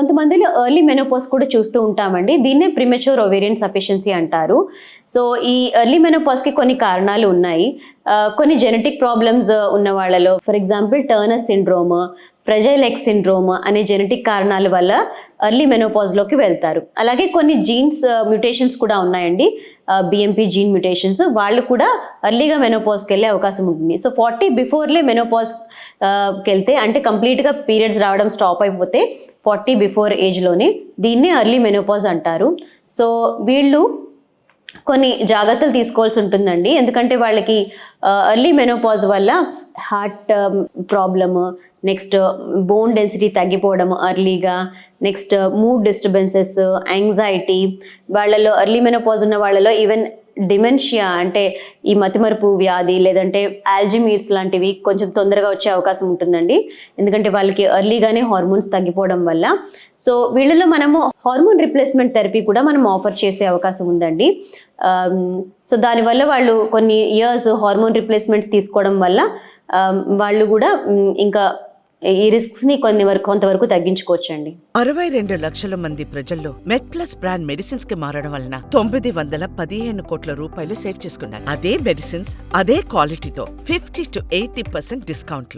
కొంతమందిలో early menopause కూడా చూస్తూ ఉంటామండి. దీన్నే ప్రిమెచ్యూర్ ఓవేరియన్ సఫిషియన్సీ అంటారు. సో ఈ ఎర్లీ మెనోపాజ్కి కొన్ని కారణాలు ఉన్నాయి. కొన్ని జెనెటిక్ ప్రాబ్లమ్స్ ఉన్న వాళ్ళలో, for example Turner syndrome, fragile X syndrome అనే జెనెటిక్ కారణాల వల్ల ఎర్లీ మెనోపాజ్లోకి వెళ్తారు. అలాగే కొన్ని జీన్స్ మ్యూటేషన్స్ కూడా ఉన్నాయండి, బిఎంపీ జీన్ మ్యూటేషన్స్, వాళ్ళు కూడా ఎర్లీగా మెనోపాజ్కి వెళ్ళే అవకాశం ఉంటుంది. సో 40 బిఫోర్లే మెనోపాజ్కి వెళ్తే, అంటే కంప్లీట్గా పీరియడ్స్ రావడం స్టాప్ అయిపోతే 40 బిఫోర్ ఏజ్లోనే, దీన్నే ఎర్లీ మెనోపాజ్ అంటారు. సో వీళ్ళు కొన్ని జాగ్రత్తలు తీసుకోవాల్సి ఉంటుందండి. ఎందుకంటే వాళ్ళకి ఎర్లీ మెనోపాజ్ వల్ల heart problem, next bone density తగ్గిపోవడం ఎర్లీగా, నెక్స్ట్ మూడ్ డిస్టర్బెన్సెస్, యాంగ్జైటీ, వాళ్ళలో ఎర్లీ మెనోపాజ్ ఉన్న వాళ్ళలో ఈవెన్ డిమెన్షియా అంటే ఈ మతిమరుపు వ్యాధి లేదంటే ఆల్జిమీర్స్ లాంటివి కొంచెం తొందరగా వచ్చే అవకాశం ఉంటుందండి. ఎందుకంటే వాళ్ళకి ఎర్లీగానే హార్మోన్స్ తగ్గిపోవడం వల్ల. సో వీళ్ళలో మనము హార్మోన్ రిప్లేస్మెంట్ థెరపీ కూడా మనం ఆఫర్ చేసే అవకాశం ఉందండి. సో దానివల్ల వాళ్ళు కొన్ని ఇయర్స్ హార్మోన్ రిప్లేస్మెంట్స్ తీసుకోవడం వల్ల వాళ్ళు కూడా ఇంకా ఈ రిస్క్స్ ని కొంతవరకు తగ్గించుకోవచ్చండి. 62 లక్షల మంది ప్రజల్లో మెడ్ప్లస్ బ్రాండ్ మెడిసిన్స్ కి మారడం వలన 915 కోట్ల రూపాయలు సేవ్ చేసుకున్నారు. అదే మెడిసిన్స్ అదే క్వాలిటీతో 50 to 80% డిస్కౌంట్లు.